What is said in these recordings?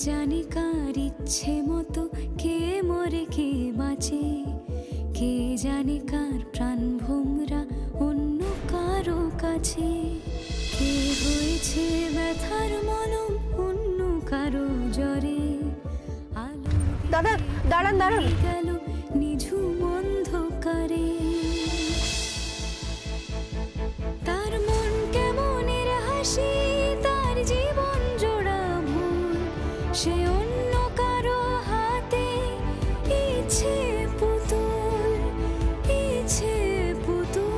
জানে কার ইচ্ছে মতো কে মরে কে বাঁচে, কে জানে কার প্রাণ ভোমরা অন্য কারো কাছে, কে হয়েছে ব্যথার মলম অন্য কারো জ্বরে। আলো দাদা দাঁড়ান দাঁড়ান, গেল নিঝুম অন্ধকারে। তার মন কেমনের হাসি, তার জীবন জোড়া ভুল, সে অন্য কারো হাতে ইচ্ছে পুতুল, ইচ্ছে পুতুল।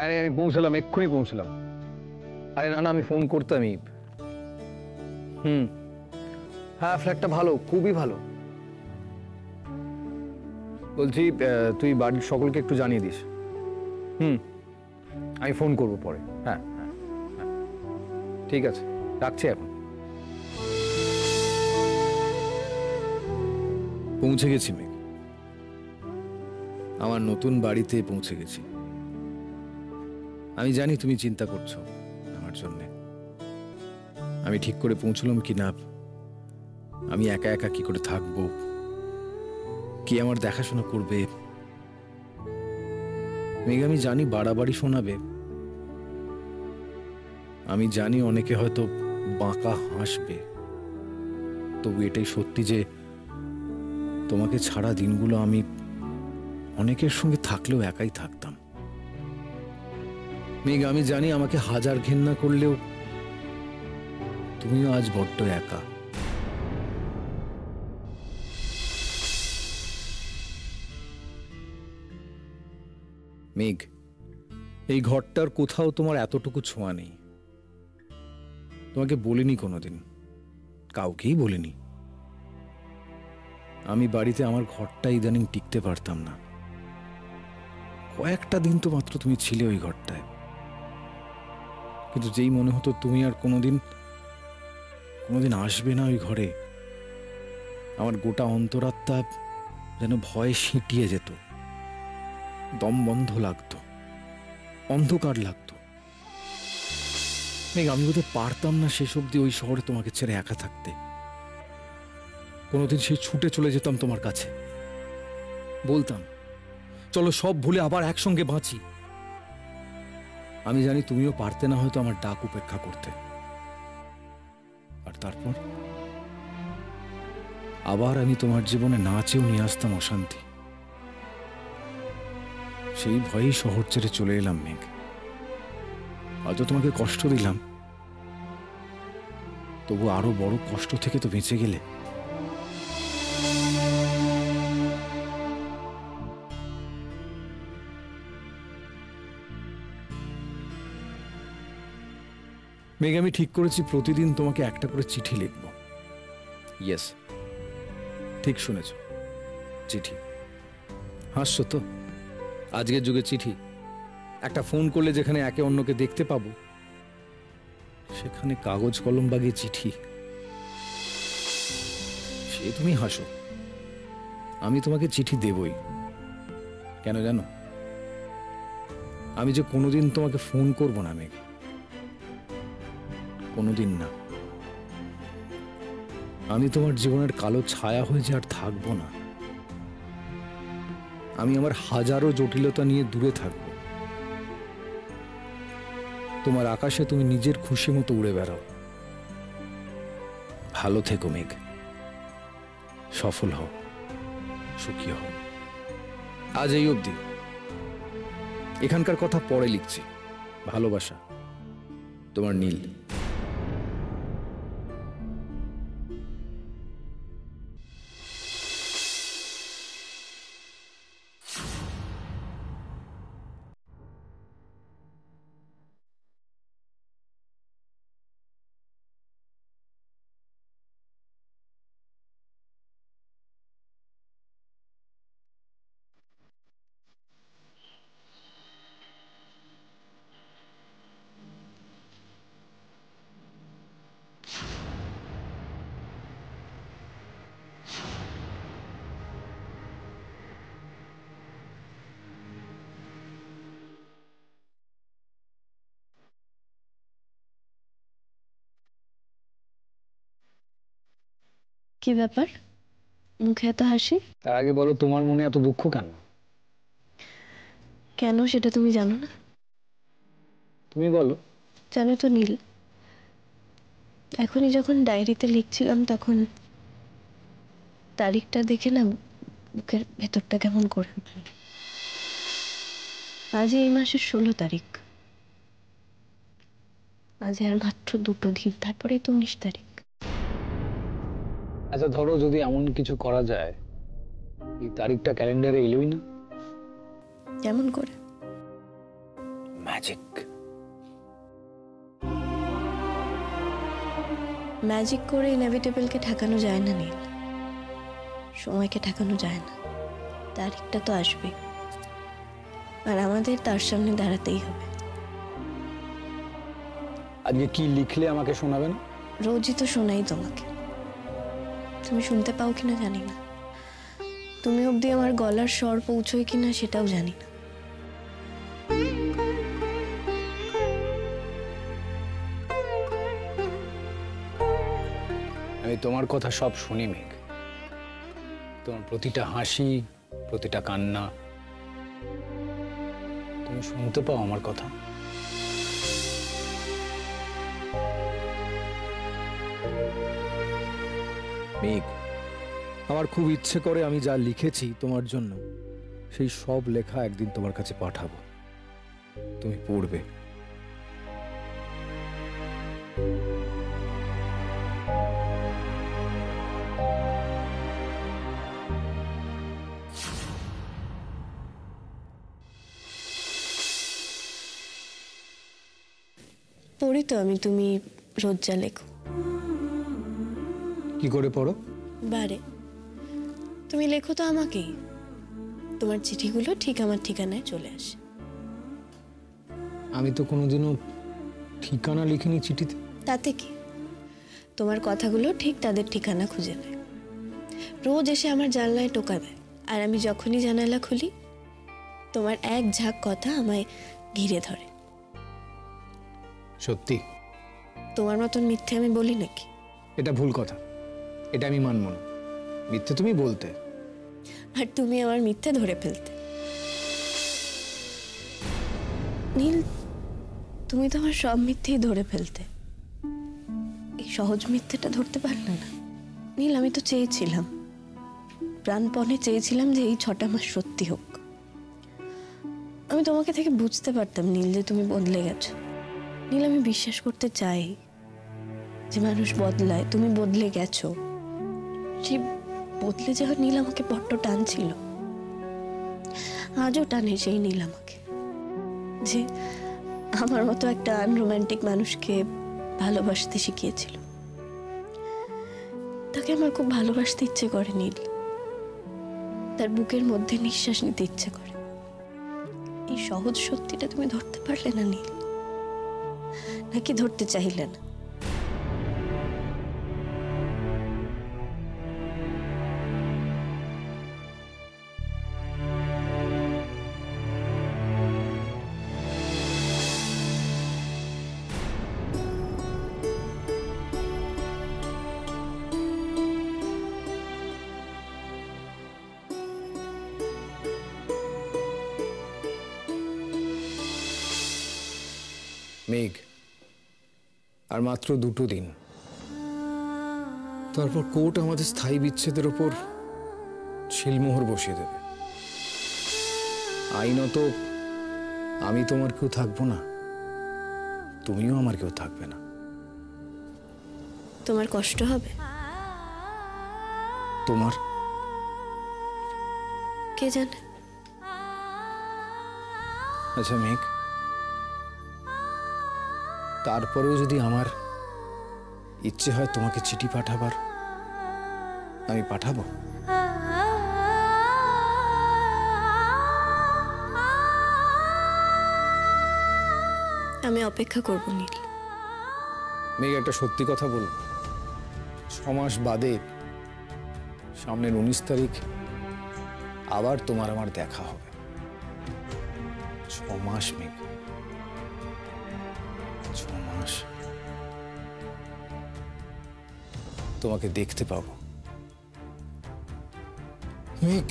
আরে আমি পৌঁছলাম, এক্ষুনি পৌঁছলাম। আরে না না, আমি ফোন করতামই। হ্যাঁ, ফ্ল্যাটটা ভালো, খুবই ভালো। বলছি তুই বাড়ির সকলকে একটু জানিয়ে দিস। আমি ফোন করবো পরে। হ্যাঁ হ্যাঁ হ্যাঁ, ঠিক আছে, রাখছি এখন। পৌঁছে গেছি মেঘ, আমার নতুন বাড়িতে পৌঁছে গেছি। আমি জানি তুমি চিন্তা করছো আমার জন্যে। আমি ঠিক করে পৌঁছলাম কি না, আমি একা একা কি করে থাকবো, কি আমার দেখাশোনা করবে। মেঘ, আমি জানি বাড়াবাড়ি শোনাবে, আমি জানি অনেকে হয়তো বাঁকা হাসবে, তবু এটাই সত্যি যে তোমাকে ছাড়া দিনগুলো আমি অনেকের সঙ্গে থাকলেও একাই থাকতাম। মেঘ, আমি জানি আমাকে হাজার ঘেন্না করলেও তুমিও আজ বড্ড একা। মেঘ, এই ঘরটার কোথাও তোমার এতটুকু ছোঁয়া নেই। তোমাকে বলিনি কোনোদিন, কাউকেই বলিনি। আমি বাড়িতে আমার ঘরটা ইদানিং টিকতে পারতাম না। কয়েকটা দিন তো মাত্র তুমি ছিলে ওই ঘরটায়, কিন্তু যেই মনে হতো তুমি আর কোনোদিন আসবে না ওই ঘরে, আমার গোটা অন্তরাত্মা যেন ভয়ে সিঁটিয়ে যেত, দম বন্ধ লাগতো, অন্ধকার লাগতো। মেঘ, আমি বোধহয় পারতাম না শেষ অব্দি ওই শহরে তোমাকে ছেড়ে একা থাকতে। কোনোদিন সেই ছুটে চলে যেতাম তোমার কাছে, বলতাম চলো সব ভুলে আবার একসঙ্গে বাঁচি। আমি জানি তুমিও পারতে না হয়তো আমার ডাক উপেক্ষা করতে। আর তারপর আবার আমি তোমার জীবনে না চেয়েও নিয়ে আসতাম অশান্তি। সেই ভয়েই শহর ছেড়ে চলে এলাম মেঘ। হয়তো তোমাকে কষ্ট দিলাম, তবু আরো বড় কষ্ট থেকে তো বেঁচে গেলে। মেঘ, আমি ঠিক করেছি প্রতিদিন তোমাকে একটা করে চিঠি লিখব, ইয়েস, ঠিক শুনেছ, চিঠি। হাসছো তো? আজকের যুগে চিঠি, একটা ফোন করলে যেখানে একে অন্যকে দেখতে পাবো, সেখানে কাগজ কলম বাগিয়ে চিঠি। সে তুমি হাসো, আমি তোমাকে চিঠি দেবই। কেন জানো? আমি যে কোনোদিন তোমাকে ফোন করব না মেঘ, কোনোদিন না। আমি তোমার জীবনের কালো ছায়া হয়ে যে আর থাকবো না। আমি আমার হাজারো জটিলতা নিয়ে দূরে থাকব। তোমার আকাশে তুমি নিজের খুশি মতো উড়ে বেড়াও। ভালো থেকো মেঘ, সফল হও, সুখী হও। আজ এই অবধি, এখানকার কথা পরে লিখছি। ভালোবাসা, তোমার নীল। কি ব্যাপার, মুখে এত হাসি? তার আগে বলো, তোমার মনে এত দুঃখ কেন? কেন সেটা তুমি জানো না? তুমি বলো। জানো তো নীল, এখনই যখন ডায়েরিতে লিখছিলাম তখন তারিখটা দেখে না বুকের ভেতরটা কেমন করে উঠল। আজ এই মাসের 16 তারিখ। আজ আর মাত্র 2টো দিন, তারপরে তো 19 তারিখ। আচ্ছা ধরো, যদি এমন কিছু করা যায়, এই তারিখটা ক্যালেন্ডারে এলোই না। কেমন করে? ম্যাজিক। ম্যাজিক করে ইনএভিটেবলকে ঠেকানো যায় না নীল, সময়কে ঠেকানো যায় না। তারিখটা তো আসবে, আর আমাদের তার সামনে দাঁড়াতেই হবে। আজকে কি লিখলে আমাকে শোনাবে না? রোজই তো শোনাই তোমাকে, তুমি শুনতে পাও কিনা জানি না। তুমি অবধি আমার গলার স্বর পৌঁছোয় কিনা সেটাও জানি না। আমি তোমার কথা সব শুনি মেঘ, তোমার প্রতিটা হাসি, প্রতিটা কান্না। তুমি শুনতে পাও আমার কথা? মেঘ, আমার খুব ইচ্ছে করে আমি যা লিখেছি তোমার জন্য, সেই সব লেখা একদিন তোমার কাছে পাঠাবো, তুমি পড়বে। পড়ি তো আমি, তুমি রোজ যা লেখো। কি করে পড়ো? বারে তুমি লেখো তো আমাকেই, তোমার চিঠিগুলো ঠিক আমার ঠিকানায় চলে আসে। আমি তো কোনোদিনও ঠিকানা লিখিনি চিঠিতে। তাতে কি, তোমার কথাগুলো ঠিক তাদের ঠিকানা খুঁজে নেয়। রোজ এসে আমার জানলায় টোকা দেয়, আর আমি যখনই জানালা খুলি তোমার এক ঝাঁক কথা আমায় ঘিরে ধরে। সত্যি? তোমার মতন মিথ্যে আমি বলি নাকি? এটা ভুল কথা, এটা আমি মানব না। মিথ্যে তুমি বলতে, আর তুমি আমার মিথ্যে ধরে ফেলতে। নীল, তুমি তো আমার সব মিথ্যেই ধরে ফেলতে, এই সহজ মিথ্যেটা ধরতে পারলে না। নীল, আমি তো চেয়েছিলাম, প্রাণপণে চেয়েছিলাম যে এই 6টা মাস সত্যি হোক। আমি তোমাকে থেকে বুঝতে পারতাম নীল যে তুমি বদলে গেছো। নীল, আমি বিশ্বাস করতে চাই যে মানুষ বদলায়, তুমি বদলে গেছো। সেই বদলে যাওয়া নীল আমাকে বড্ড টানছিল, আজও টানে সেই নীল আমাকে, যে আমার মতো একটা আনরোম্যান্টিক মানুষকে ভালোবাসতে শিখিয়েছিল। তাকে আমার খুব ভালোবাসতে ইচ্ছে করে নীল, তার বুকের মধ্যে নিঃশ্বাস নিতে ইচ্ছে করে। এই সহজ সত্যিটা তুমি ধরতে পারলে না নীল, নাকি ধরতে চাইলে না? মেঘ, আর মাত্র 2 দিন, তারপর কোর্ট আমাদের স্থায়ী বিচ্ছেদের ওপর শিলমোহর বসিয়ে দেবে। আইনত আমি তোমার কেউ থাকবো না, তুমিও আমার কেউ থাকবে না। তোমার কষ্ট হবে? তোমার? কে জানে। আচ্ছা মেঘ, তারপরেও যদি আমার ইচ্ছে হয় তোমাকে চিঠি পাঠাবার, আমি পাঠাবো। আমি অপেক্ষা করব নীল। মেঘ, একটা সত্যি কথা বলবো, 6 মাস বাদে সামনের 19 তারিখ আবার তোমার আমার দেখা হবে। 6 মাস মেঘ, 6 মাস তোমাকে দেখতে পাবো মেঘ,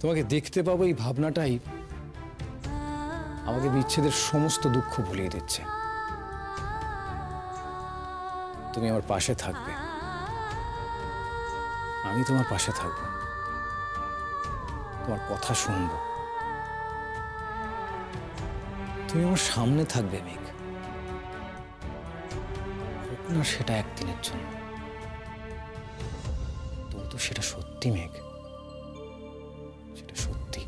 তোমাকে দেখতে পাবো, এই ভাবনাটাই আমাকে বিচ্ছেদের সমস্ত দুঃখ ভুলিয়ে দিচ্ছে। তুমি আমার পাশে থাকবে, আমি তোমার পাশে থাকবো, তোমার কথা শুনবো, তুমি আমার সামনে থাকবে মেঘ। হোক না সেটা একদিনের জন্য, তবু তো সেটা সত্যি মেঘ, সেটা সত্যি।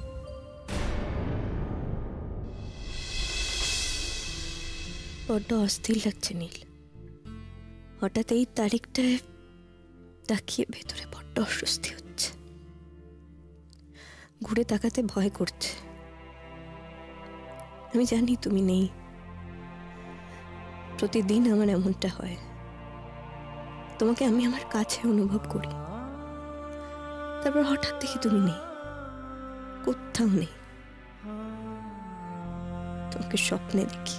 বড্ড অস্থির লাগছে নীল। হঠাৎ এই তারিখটায় তাকিয়ে ভেতরে বড্ড অস্বস্তি হচ্ছে। ঘুরে তাকাতে ভয় করছে। আমি জানি তুমি নেই, প্রতিদিন আমার এমনটা হয়। তোমাকে আমি আমার কাছে অনুভব করি, তারপর হঠাৎ দেখি তুমি নেই, কোথাও নেই। তোমাকে স্বপ্নে দেখি,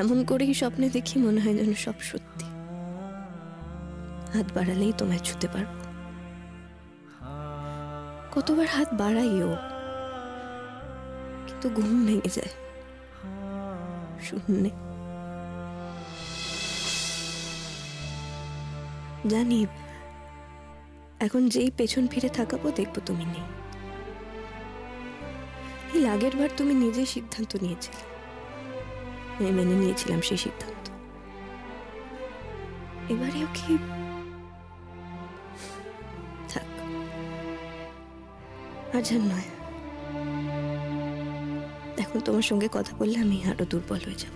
এমন করেই স্বপ্নে দেখি মনে হয় যেন সব সত্যি। হাত বাড়ালেই তোমায় ছুতে পারবো। কতবার হাত বাড়াইও, কিন্তু ঘুম ভেঙে যায় শূন্যে। জানি এখন যেই পেছন ফিরে থাকাবো দেখবো তুমি নেই। এই আগের বার তুমি নিজেই সিদ্ধান্ত নিয়েছিলে, আমি মেনে নিয়েছিলাম সেই সিদ্ধান্ত। এবারেও কি? থাক, আর যেন নয়। এখন তোমার সঙ্গে কথা বললে আমি আরো দুর্বল হয়ে যাব।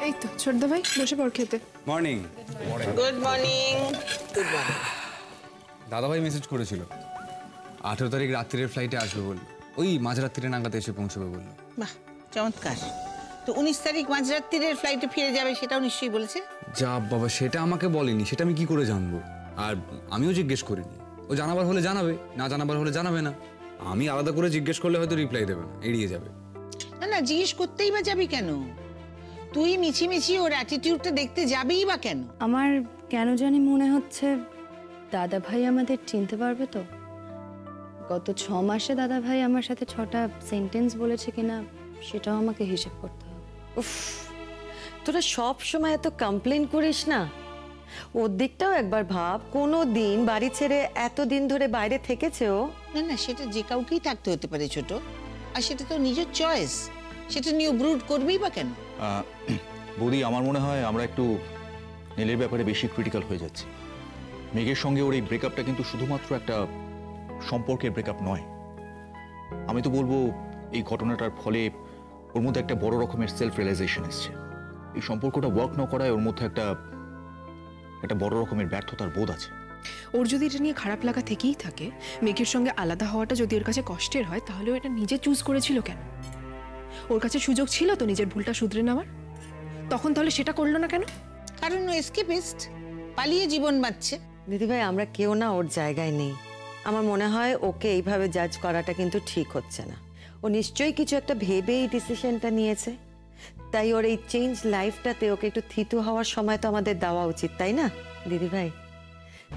এই তো ছোটদা ভাই বসে পড় খেতে। মর্নিং। Good morning. দাদাভাই মেসেজ করেছিল 18 তারিখ রাত্রির ফ্লাইটে আসবে বলল, ওই মাঝরাত্রিরে নাগাদ এসে পৌঁছবে বলল। বাহ, চমৎকার। তো 19 তারিখ মাঝরাত্রির ফ্লাইটে ফিরে যাবে, সেটাও নিশ্চয়ই বলেছে। যা বাবা, সেটা আমাকে বলেনি, সেটা আমি কি করে জানবো? আর আমিও জিজ্ঞেস করিনি। ও জানাবার হলে জানাবে, না জানাবার হলে জানাবে না। আমি আলাদা করে জিজ্ঞেস করলে হয়তো রিপ্লাই দেবে না, এড়িয়ে যাবে। না না, জিজ্ঞেস করতেই বা যাবি কেন? তুই মিছিমিছি ওর অ্যাটিটিউডটা দেখতে যাবেই বা কেন? আমার কেন জানি মনে হচ্ছে দাদা ভাই আমাদের চিনতে পারবে তো। গত 6 মাসে দাদা ভাই আমার সাথে 6টা সেন্টেন্স বলেছে কিনা সেটাও আমাকে হিসেব করতে হবে। উফ, তোরা সব সময় এত কমপ্লেন করিস না। ওর দিকটাও একবার ভাব, কোনো দিন বাড়ি ছেড়ে এতদিন ধরে বাইরে থেকেছে ও? না না, সেটা যে কাউকেই থাকতে হতে পারে ছোট, আর সেটা তো নিজের চয়েস, সেটা নিয়ে ব্রুড করবেই বা কেন? বৌদি, আমার মনে হয় আমরা একটু নীলের ব্যাপারে বেশি ক্রিটিক্যাল হয়ে যাচ্ছি। মেঘের সঙ্গে ওর এই ব্রেকআপটা কিন্তু শুধুমাত্র একটা সম্পর্কের ব্রেকআপ নয়। আমি তো বলবো এই ঘটনাটার ফলে ওর মধ্যে একটা বড় রকমের সেলফ রিয়েলাইজেশন এসছে। এই সম্পর্কটা ওয়ার্ক না করায় ওর মধ্যে একটা বড় রকমের ব্যর্থতার বোধ আছে। ওর যদি এটা নিয়ে খারাপ লাগা থেকেই থাকে, মেঘের সঙ্গে আলাদা হওয়াটা যদি ওর কাছে কষ্টের হয়, তাহলে ও এটা নিজে চুজ করেছিল কেন? ওর কাছে সুযোগ ছিল তো নিজের ভুলটা শুধরে নেওয়ার, তখন তাহলে সেটা করলো না কেন? কারণ ও এসকেপিস্ট, পালিয়ে জীবন বাঁচছে। দিদিভাই, আমরা কেউ না ওর জায়গায় নেই। আমার মনে হয় ওকে এইভাবে জাজ করাটা কিন্তু ঠিক হচ্ছে না। ও নিশ্চয়ই কিছু একটা ভেবে এই ডিসিশনটা নিয়েছে, তাই ওর এই চেঞ্জ লাইফটাতে ওকে একটু থিতু হওয়ার সময় তো আমাদের দেওয়া উচিত, তাই না দিদিভাই?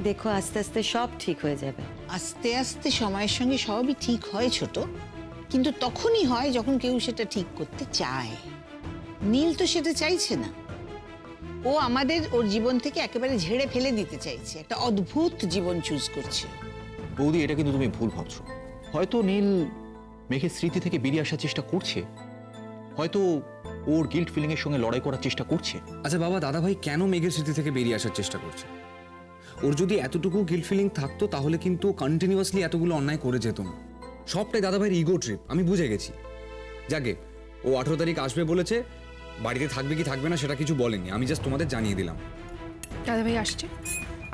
দেখো, আস্তে আস্তে সব ঠিক হয়ে যাবে। আস্তে আস্তে সময়ের সঙ্গে সবই ঠিক হয় ছোট, কিন্তু তখনই হয় যখন কেউ সেটা ঠিক করতে চায়। নীল তো সেটা চাইছে না। ও আমাদের ওর জীবন থেকে একেবারে ঝেড়ে ফেলে দিতে চাইছে, একটা অদ্ভুত জীবন চুজ করছে। বৌদি, এটা কিন্তু তুমি ভুল ভাবছো। হয়তো নীল মেঘের স্মৃতি থেকে বেরিয়ে আসার চেষ্টা করছে, হয়তো ওর গিল্ট ফিলিং এর সঙ্গে লড়াই করার চেষ্টা করছে। আচ্ছা বাবা, দাদা ভাই কেন মেঘের স্মৃতি থেকে বেরিয়ে আসার চেষ্টা করছে? ওর যদি এতটুকু গিল্ট ফিলিং থাকতো তাহলে কিন্তু কন্টিনিউয়াসলি এতগুলো অন্যায় করে যেত না। সবটাই দাদা ভাইয়ের ইগো ট্রিপ, আমি বুঝে গেছি। যাকে ও 18 তারিখ আসবে বলেছে, বাড়িতে থাকবে কি থাকবে না সেটা কিছু বলেনি, আমি জাস্ট তোমাদের জানিয়ে দিলাম। দাদা ভাই আসছে,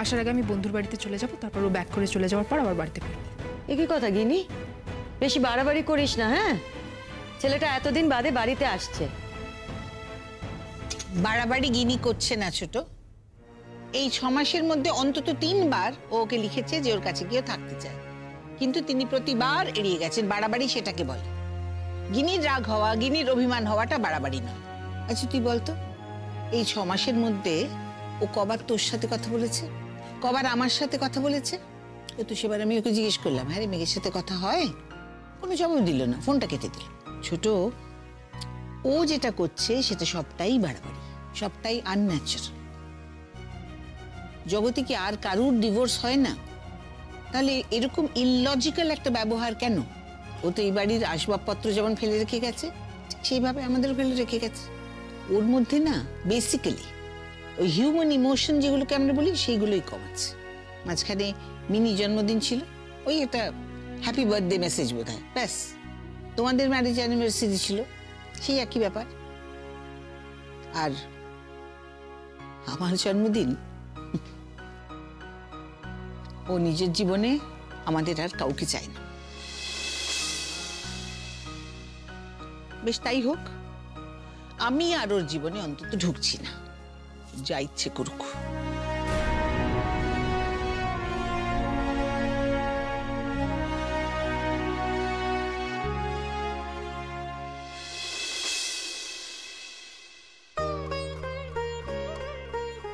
আসার আগে আমি বন্ধুর বাড়িতে চলে যাব, তারপর ও ব্যাক করে চলে যাওয়ার পর আবার বাড়িতে ফিরবো। এ কি কথা গিনি? বেশি বাড়াবাড়ি করিস না, হ্যাঁ? ছেলেটা এতদিন বাদে বাড়িতে আসছে। বাড়াবাড়ি গিনি করছে না ছোট। এই 6 মাসের মধ্যে অন্তত 3 বার ও ওকে লিখেছে যে ওর কাছে গিয়ে থাকতে চায়, কিন্তু তিনি প্রতিবার এড়িয়ে গেছেন। বাড়াবাড়ি সেটাকে বলে। গিনির রাগ হওয়া, গিনির অভিমান হওয়াটা বাড়াবাড়ি নয়। আচ্ছা তুই বলতো, এই 6 মাসের মধ্যে ও কবার তোর সাথে কথা বলেছে, কবার আমার সাথে কথা বলেছে? ও তো সেবার আমি ওকে জিজ্ঞেস করলাম, হ্যাঁ রে মেঘের সাথে কথা হয়? কোনো জবাব দিল না, ফোনটা কেটে দিল। ছোট, ও যেটা করছে সেটা সবটাই বাড়াবাড়ি, সবটাই আনন্যাচারাল। জগতে কি আর কারুর ডিভোর্স হয় না? তাহলে এরকম ইললজিক্যাল একটা ব্যবহার কেন? ও তো এই বাড়ির আসবাবপত্র যেমন ফেলে রেখে গেছে, সেইভাবে আমাদের ফেলে রেখে গেছে। ওর মধ্যে না বেসিক্যালি ওই হিউম্যান ইমোশন যেগুলোকে আমরা বলি সেইগুলোই কম আছে। মাঝখানে মিনি জন্মদিন ছিল, ওই একটা হ্যাপি বার্থডে মেসেজ বোধ হয়, ব্যাস। তোমাদের ম্যারেজ অ্যানিভার্সারি ছিল, সেই একই ব্যাপার। আর আমার জন্মদিন, ও নিজের জীবনে আমাদের আর কাউকে চায় না। বেশ, তাই হোক, আমি আর ওর জীবনে অন্তত ঢুকছি না, যা ইচ্ছে করুক।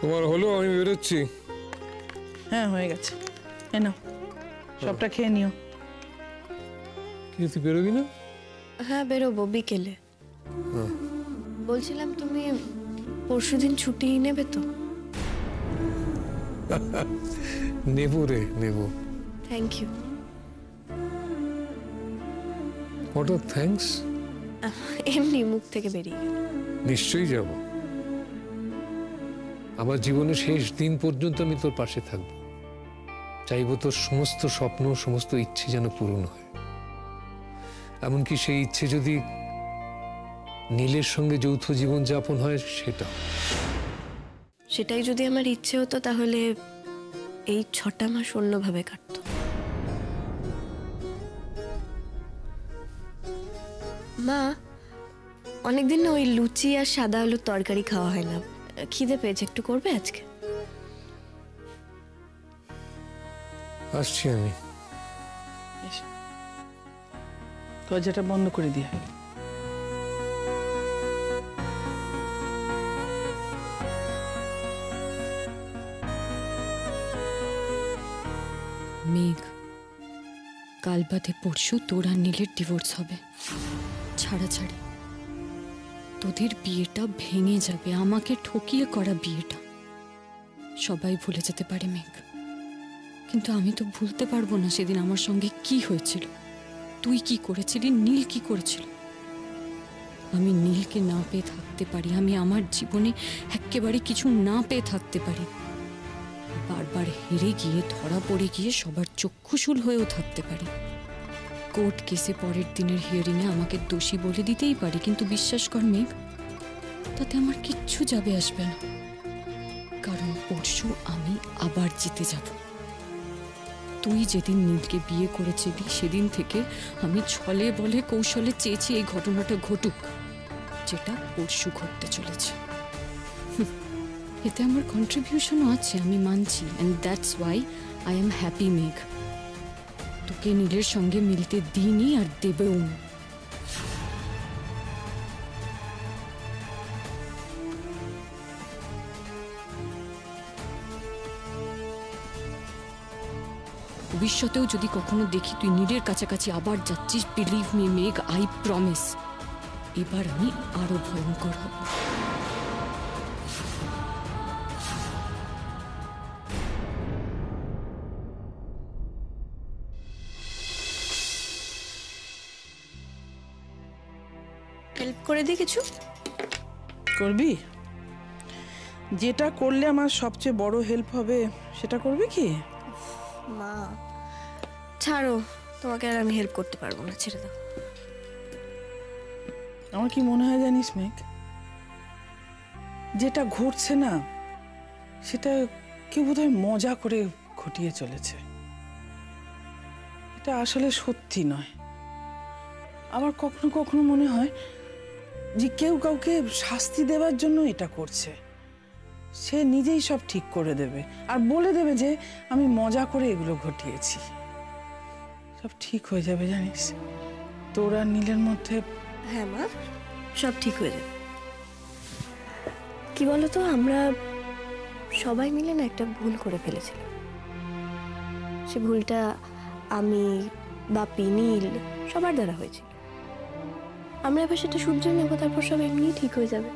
তোমার হলো? আমি বেরোচ্ছি। হ্যাঁ, হয়ে গেছে। এ নাও, সবটা খেয়ে নিও। কি, তুই বেরোবি না? হ্যাঁ, বেরোবো বিকেলে। বলছিলাম, তুমি পরশুদিন ছুটি নেবে তো? নেবো রে, নেবো। Thank you. What of thanks? এমনি মুখ থেকে বেরিয়ে গেল। নিশ্চয়ই যাব। আমার জীবনের শেষ দিন পর্যন্ত আমি তোর পাশে থাকবো। চাইবো তোর সমস্ত স্বপ্ন, সমস্ত ইচ্ছে যেন পূরণ হয়। এমনকি সেই ইচ্ছে যদি নীলের সঙ্গে যৌথ জীবন যাপন হয়, সেটাই যদি আমার ইচ্ছে হতো, তাহলে এই 6টা মাস অন্যভাবে কাটতো। মা, অনেকদিন না ওই লুচি আর সাদা আলুর তরকারি খাওয়া হয় না। খিদে পেয়েছে, একটু করবে আজকে? আসছি আমি। দরজাটা বন্ধ করে দিয়ে। মেঘ কাল বাদে পরশু তোর আর নীলের ডিভোর্স হবে, ছাড়াছাড়ি। তোদের বিয়েটা ভেঙে যাবে, আমাকে ঠকিয়ে করা বিয়েটা। সবাই ভুলে যেতে পারে মেঘ, কিন্তু আমি তো ভুলতে পারবো না সেদিন আমার সঙ্গে কি হয়েছিল, তুই কি করেছিলি, নীল কি করেছিল। আমি নীলকে না পেয়ে থাকতে পারি, আমি আমার জীবনে একেবারে কিছু না পেয়ে থাকতে পারি, বারবার হেরে গিয়ে ধরা পড়ে গিয়ে সবার চক্ষুশূল হয়েও থাকতে পারি। কোর্ট কেসে পরের দিনের হিয়ারিংয়ে আমাকে দোষী বলে দিতেই পারি, কিন্তু বিশ্বাস কর মেঘ, তাতে আমার কিচ্ছু যাবে আসবে না, কারণ পরশু আমি আবার জিতে যাব। তুই যেদিন নীলকে বিয়ে করেছিলি সেদিন থেকে আমি ছলে বলে কৌশলে চেয়েছি এই ঘটনাটা ঘটুক, যেটা পরশু ঘটতে চলেছে। এতে আমার কন্ট্রিবিউশনও আছে, আমি মানছি, and that's why I am happy মেঘ। তোকে নীলের সঙ্গে মিলতে দিইনি আর দেবেও না। ভবিষ্যতেও যদি কখনো দেখি তুই নীলের কাছাকাছি আবার যাচ্ছিস, বিলিভ মি মেঘ, আই প্রমিস, এবার আমি আরো ভয়ঙ্কর হব। হেল্প করে দিই কিছু? করবি? যেটা করলে আমার সবচেয়ে বড় হেল্প হবে সেটা করবি কি? মা ছাড়ো, তোমাকে আর আমি হেল্প করতে পারবো না, ছেড়ে দাও। আমার কি মনে হয় জানিস মেঘ, যেটা ঘটছে না সেটা কেউ বোধহয় মজা করে ঘটিয়ে চলেছে, এটা আসলে সত্যি নয়। আবার কখনো কখনো মনে হয় যে কেউ কাউকে শাস্তি দেওয়ার জন্য এটা করছে, সে নিজেই সব ঠিক করে দেবে আর বলে দেবে যে আমি মজা করে এগুলো ঘটিয়েছি, সব ঠিক হয়ে যাবে জানিস, তোর আর নীলের মধ্যে। হ্যাঁ মা, সব ঠিক হয়ে যাবে। কি বলতো, আমরা সবাই মিলে না একটা ভুল করে ফেলেছিলাম। সে ভুলটা আমি, বাপি, নীল সবার দ্বারা হয়েছিল। আমরা এবার সেটা শুধরে নেবো, তারপর সব এমনি ঠিক হয়ে যাবে।